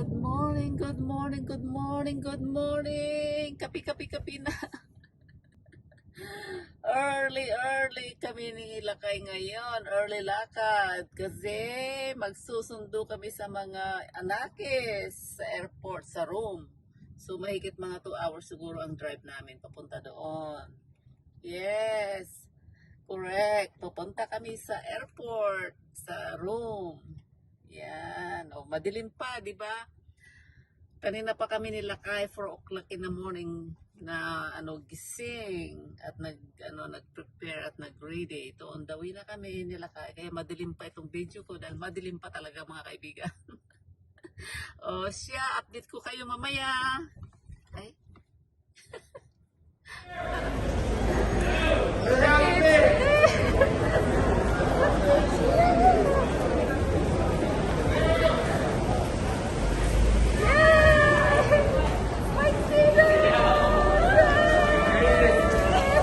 Good morning, good morning, good morning, good morning. Kapi, kapi, kapi na. Early kami ni Lakay ngayon. Early lakad. Kasi magsusundo kami sa mga anakis sa airport, sa room. So mahigit mga 2 hours siguro ang drive namin papunta doon. Yes, correct. Pupunta kami sa airport, sa room. Yan. O, madilim pa, di ba? Kanina pa kami nilakay 4 o'clock in the morning na gising at nag-prepare at nag-ready. Ito on the way na kami nilakay. Kaya madilim pa itong video ko dahil madilim pa talaga mga kaibigan. O siya, update ko kayo mamaya. Ay.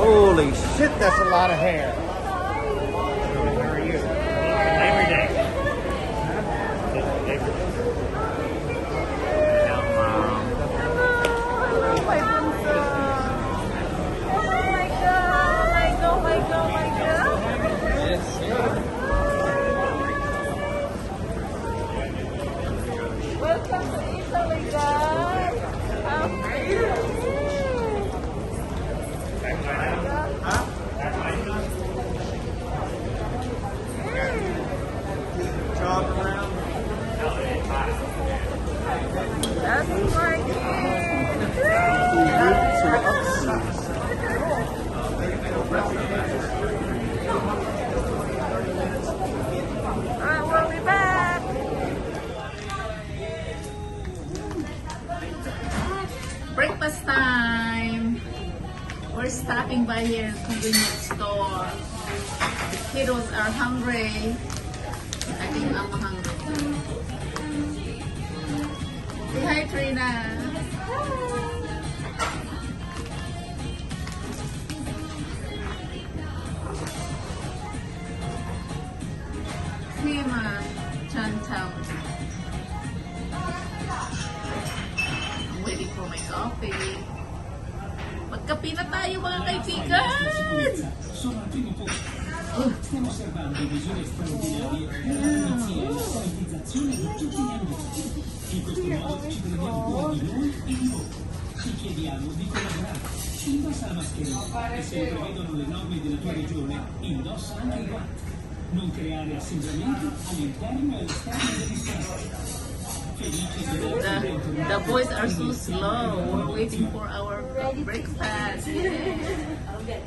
Holy shit, that's a lot of hair. How are you? Labor Day. Labor Day. Welcome to Italy, guys. That's my we'll be back. Breakfast time. We're stopping by here at convenience store. The kiddos are hungry. I think I'm hungry too. Say hi, Trina. Hema, Chantal. I'm waiting for my coffee. Magkape na tayo mga kaibigan! Sono al primo posto. Stiamo osservando visioni straordinarie nella pulizia e la sanitizzazione di tutti gli ambienti. In questo modo ci prendiamo cura di noi e di voi. Ti chiediamo di collaborare. Indossa la mascherina e se lo prevedono le norme della tua regione, indossa anche i guanti. Non creare assembramenti all'interno e all'esterno dell'istante. The boys are so slow. We're waiting for our breakfast. Yeah.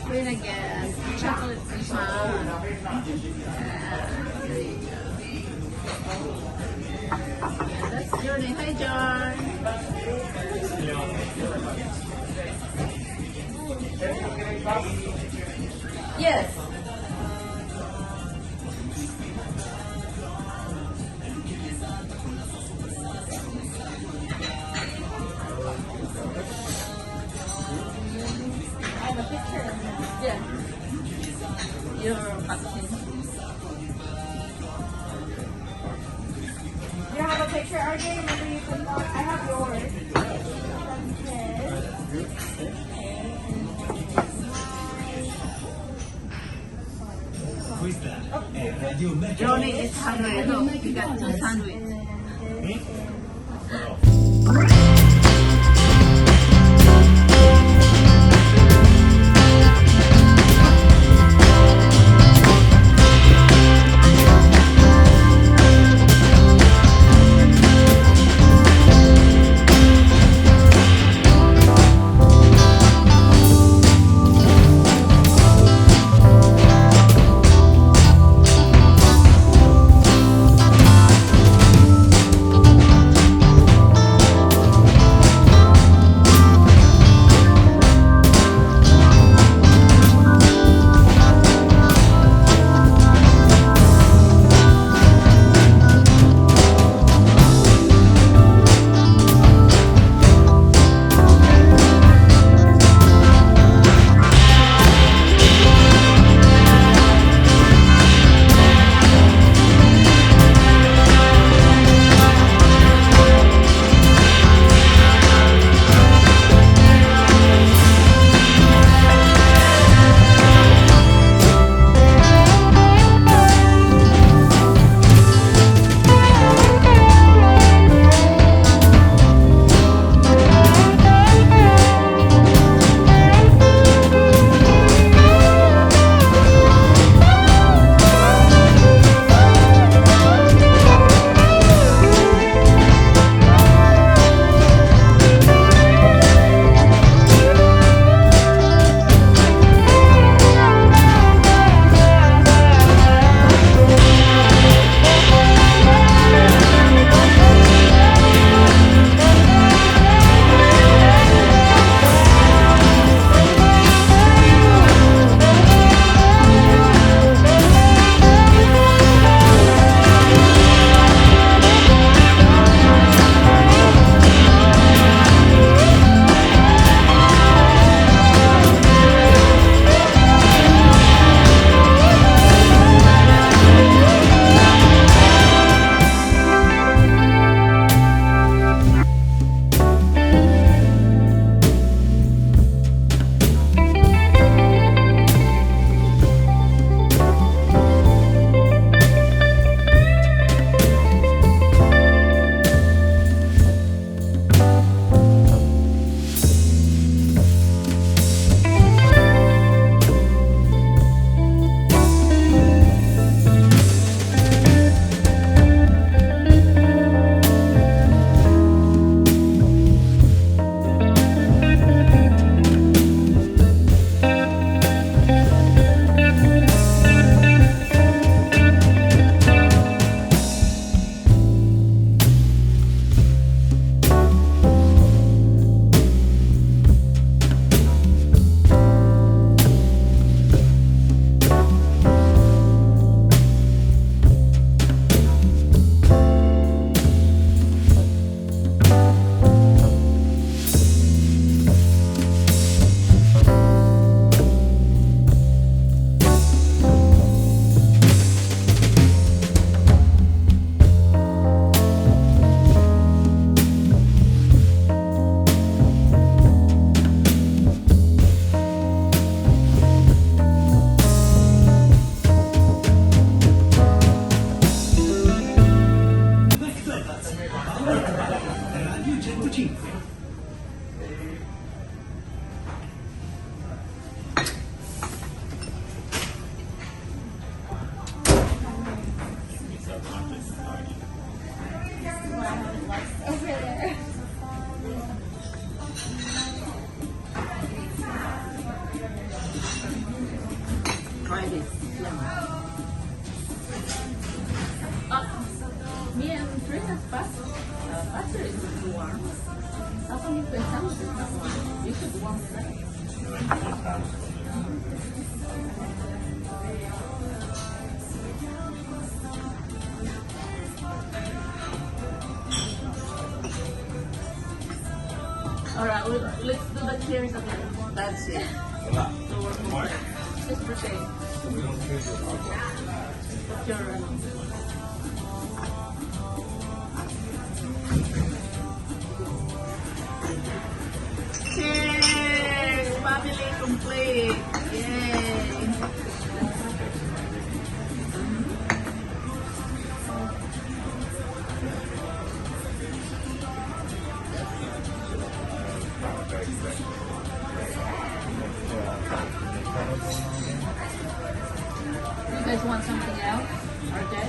Queen again. Chocolate pecan. There you go. Yeah, that's Johnny. Hi, John. Yes. I have a picture. Yeah. Your vaccine. You have a picture, RJ? Maybe you can. I have yours. Questa è Radio Metro. Johnny is hungry. Look, he got 2 sandwiches. Alright, let's do the cheers again. That's it. So we're good. Just pretend. Put your, cheers! Family complete. Yay! You guys want something else? Okay.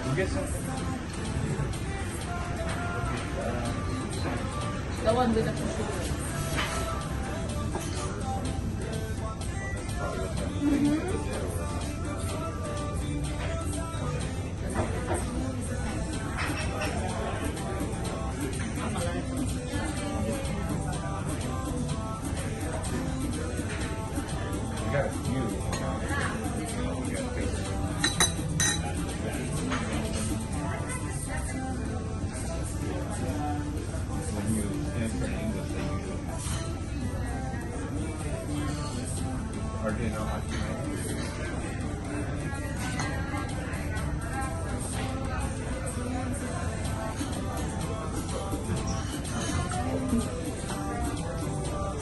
You get something? The one with the sugar. You got a few. You got basic. When you answer in English, they usually have. Or do you know how to make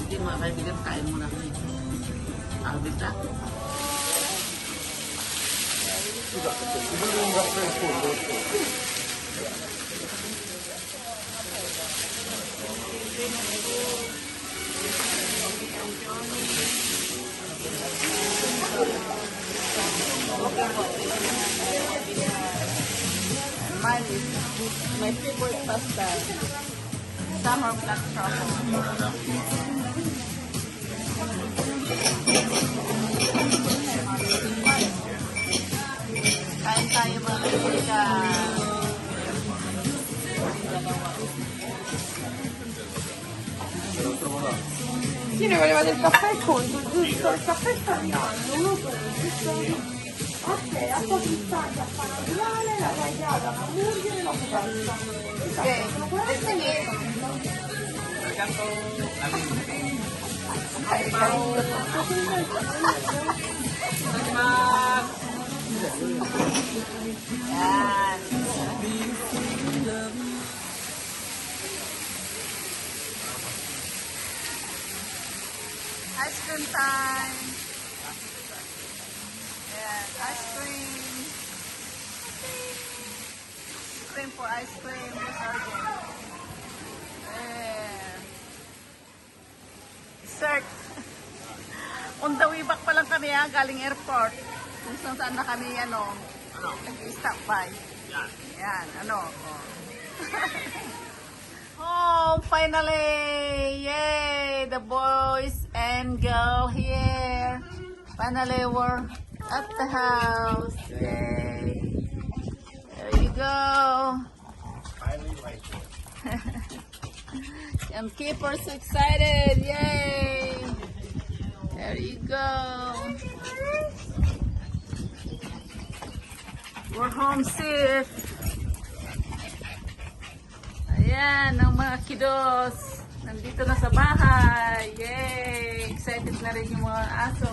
Sige mga kaibigan, kain muna kami. Albit na. Mine is my favorite pasta. Summer black truffle. Kain tayo mga kaibigan. Sì, ne voleva del caffè contro, giusto? Il caffè italiano, uno giusto? Ok, a po' pizzata, a panadurale, la tagliata, la hamburger e la focaccia. Yan. Ice cream time. Ayan, ice cream. Cream for ice cream. Ayan. Dessert. On the way back pa lang kami galing airport. Kung saan na kami, nag-stop by. Yan, Home, finally! Yay! The boys and girl here. Finally, we're at the house. Yay! There you go. highly likely? And keeper so excited. Yay! There you go. We're homesick. Ayan, ang mga kiddos. Nandito na sa bahay. Yay! Excited na rin yung mga aso.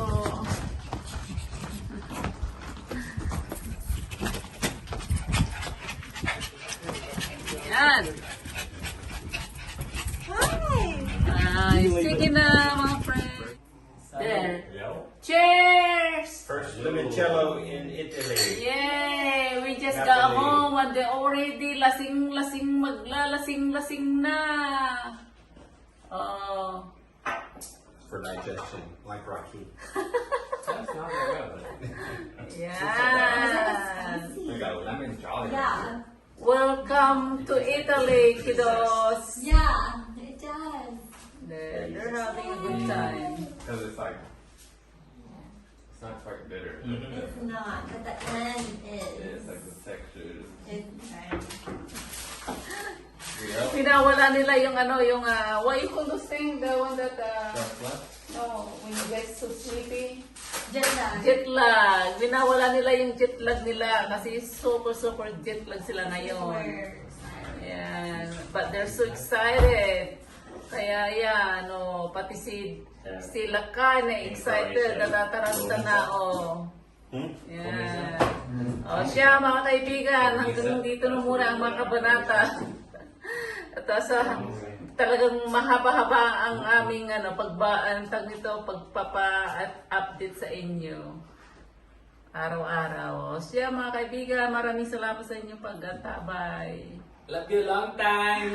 Ayan. Ay, sige na mga friends. There. Cheers! First limoncello in Italy. Yay! We just got home and they already lasing-lasing maglalasing-lasing na. Oh. For digestion, like Rocky. Yan. We got lemon jolly. Yeah. Welcome to Italy, kiddos. Yeah, it does. There We're having a good time. Because it's like, it's not quite bitter. It's not, but the end It's is. like the texture. It's Pinawala nila yung ano, yung, what you call those thing? The one that, Chocolate? no, when you get so sleepy. jet lag. Jet lag. Binawala nila yung jet lag nila kasi super jet lag sila ngayon. Yan. But they're so excited. Kaya yan, pati si Lakay na excited, natataranta na, Yan. Siya, mga kaibigan, hanggang dito na muna ang mga kabanata. At talagang mahaba-haba ang aming pagpapa-update sa inyo. Araw-araw. Siya, mga kaibigan, maraming salamat sa inyong paggantabay. Love you long time!